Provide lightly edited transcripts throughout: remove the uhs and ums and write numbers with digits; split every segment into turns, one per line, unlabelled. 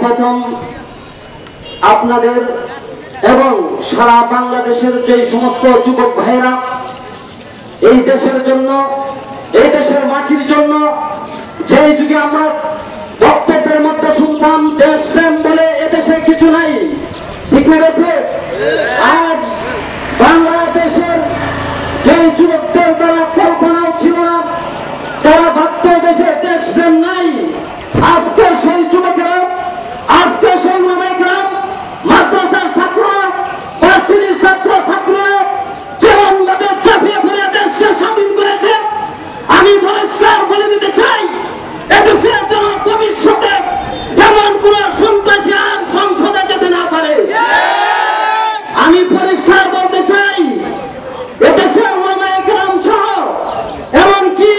সর্বপ্রথম আপনাদের এবং সারা বাংলাদেশের যে সমস্ত যুবক ভাইরা এই দেশের জন্য, এই দেশের মাটির জন্য, যে যুগে আমরা বক্তব্যের মধ্যে শুনতাম দেশপ্রেম বলে এদেশে কিছু নাই, ঠিক না বেঠে? আজ বাংলাদেশের যে যুবকদের দ্বারা কল্পনাও ছিল না, যারা ভাবত দেশে দেশপ্রেম নাই, আজকে সেই যুবকেরা, আজকে সেই উলামায়ে মাদ্রাসার ছাত্ররা, ভার্সিটির ছাত্র ছাত্রীরা যেমন ভাবে ঝাঁপিয়ে পড়ে দেশকে স্বাধীন করেছে, আমি পরিষ্কার বলে দিতে চাই এদেশের জন্য ভবিষ্যতে এমন কোন সন্ত্রাসী আর সংসদে যেতে না পারে। আমি পরিষ্কার বলতে চাই এদেশে উলামায়ে কেরাম সহ এমনকি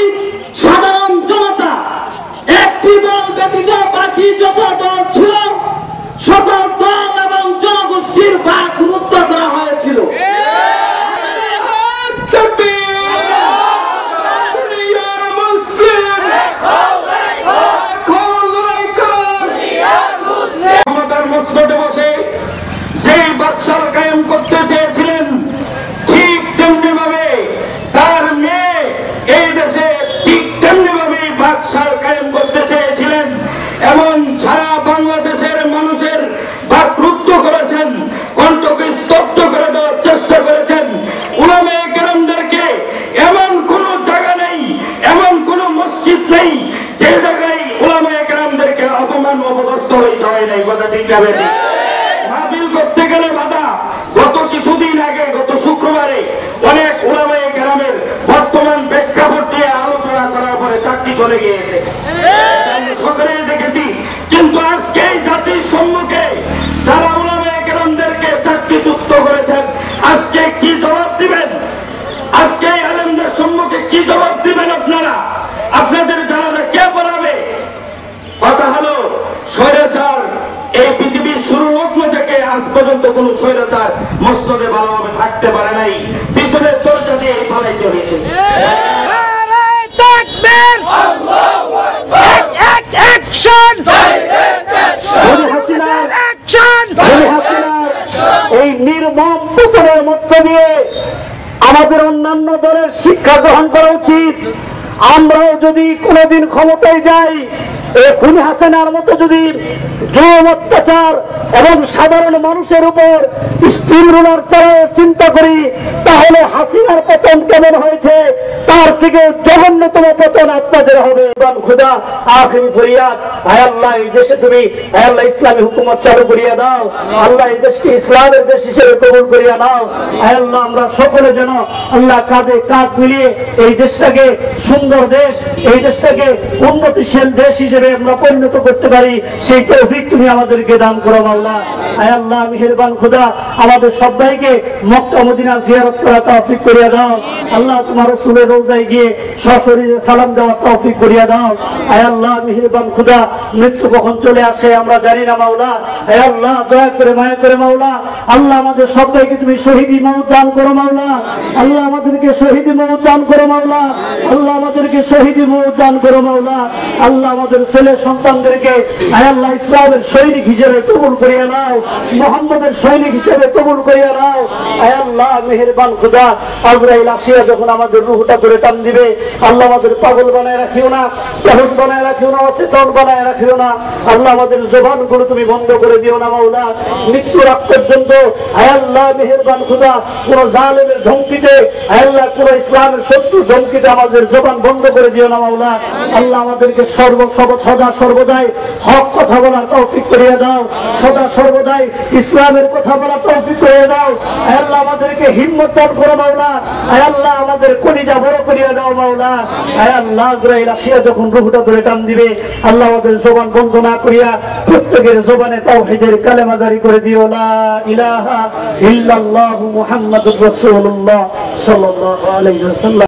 সাধারণ জনতা একটি দল ব্যতীত বাকি যত দল ছিল সকল দল এবং জনগোষ্ঠীর বাকরুদ্ধ করা হয়েছিল। বসে যে বাদশাহ কায়েম করতে চেয়েছিলেন ঠিক তেমনি ভাবে তার মেয়ে এই দেশে ঠিক তেমনি ভাবে বাদশাহ কায়েম করতে চেয়েছিলেন, এমন সারা বাংলাদেশের মানুষের বাকরুদ্ধ করেছেন, কণ্ঠকে স্তব্ধ করে দেওয়ার চেষ্টা করেছেন। উলামায়ে কেরামদেরকে এমন কোন জায়গা নেই, এমন কোন মসজিদ নেই যে জায়গায় উলামায়ে কেরামদেরকে অপমান অপদস্থ হইতে হয় নাই। কথা ঠিক যাবে মাহফিল করতে গেলে বাধা। গত কিছুদিন আগে, গত শুক্রবারে অনেক উলামায়ে কেরামের বর্তমান প্রেক্ষাপট নিয়ে আলোচনা করার পরে চাকরি চলে গিয়েছে, সকলেই দেখেছি। কিন্তু আজকে জাতির সম্মুখে যারা উলামায়ে কেরামদেরকে চাকরিচ্যুত করেছেন, আজকে কি জবাব দিবেন? আজকে আলেমদের সম্মুখে কি জবাব দিবেন আপনারা? আপনাদের জানাজা কে পড়াবে? কথা হলো স্বৈরাচার এই পৃথিবীর শুরু লগ্ন থেকে আজ পর্যন্ত কোন স্বৈরাচার মসনদে ভালোভাবে থাকতে পারে নাই, পিছনের চর্চা দিয়ে পালাইতে হয়েছে। এই নির্মম পতনের মধ্য দিয়ে আমাদের অন্যান্য দলের শিক্ষা গ্রহণ করা উচিত। আমরাও যদি কোনোদিন ক্ষমতায় যাই, এই খুনি হাসিনার মতো যদি জুলুম অত্যাচার এবং সাধারণ মানুষের উপর স্টিম রুলার চালানোর চিন্তা করি, তাহলে হাসিনার পতন কেমন হয়েছে তার থেকে জঘন্যতম পতন আপনাদের হবে। খুদা আখিরি ফরিয়াদ, আয় আল্লাহ এই দেশে তুমি আয় আল্লাহ ইসলামী হুকুমত চালু করিয়া দাও, আল্লাহ এই দেশকে ইসলামের দেশ হিসেবে কবুল করিয়া দাও। আয় আল্লাহ আমরা সকলে যেন আল্লাহ কাঁধে কাঁধ মিলিয়ে এই দেশটাকে সুন্দর দেশ, এই দেশটাকে উন্নতিশীল দেশ হিসেবে আমরা পরিণত করতে পারি, সেই তৌফিক তুমি আমাদেরকে দান করো মাওলা। আয় আল্লাহ মেহেরবান খোদা আমাদের সবাইকে মক্কা মদিনা জিয়ারত করা তৌফিক করিয়া দাও। আল্লাহ তোমার রাসূলের রওজায় গিয়ে সশরীরে সালাম দেওয়ার তৌফিক করিয়া দাও। আয় আল্লাহ মেহেরবান খোদা মৃত্যু কখন চলে আসে আমরা জানি না মাওলা। আয় আল্লাহ দয়া করে মায়া করে মাওলা, আল্লাহ আমাদের সবাইকে তুমি শহীদি মওত দান করো মাওলা। আল্লাহ আমাদেরকে শহীদি মওত দান করো মাওলা। আল্লাহ আমাদেরকে শহীদি মওত দান করো মাওলা। আল্লাহ আমাদের ছেলে সন্তানদেরকে আয় আল্লাহ ইসলামের সৈনিক হিসেবে কবুল করিয়া নাও, মুহাম্মদের সৈনিক হিসেবে কবুল করিয়া নাও। আয় আল্লাহ মেহেরবান খোদা আজরাইল আসিয়া যখন আমাদের রূহটা করে টান দিবে, আল্লাহ আমাদের পাগল বানায় রাখিও না, পাগল বানায় রাখিও না, অচেতন বানায় রাখিও না। আল্লাহ আমাদের জবানগুলো তুমি বন্ধ করে দিও না মাওলা। মৃত্যুর আগ পর্যন্ত আয় আল্লাহ মেহেরবান খোদা কোন জালেমের ধমকিতে, আয় আল্লাহ কোন ইসলামের শত্রু ধমকিতে আমাদের জবান বন্ধ করে দিও না মাওলা। আল্লাহ আমাদেরকে সদা সর্বদাই হক কথা বলার তৌফিক করিয়া দাও, সদা সর্বদাই ইসলামের কথা বলার তৌফিক করিয়া দাও। আয় আল্লাহ আমাদেরকে হিম্মত দান করো মাওলা। আয় আল্লাহ আমাদের কলিজা বড় করিয়া দাও মাওলা। আয় আল্লাহ আজরাইল আসিয়া যখন রূহটা ধরে টান দিবে, আল্লাহ আমাদের জবান বন্ধ না করিয়া প্রত্যেকের জবানে তাওহীদের কালেমা জারি করে দিও, লা ইলাহা ইল্লাল্লাহু মুহাম্মাদুর রাসূলুল্লাহ সাল্লাল্লাহু আলাইহি ওয়াসাল্লাম।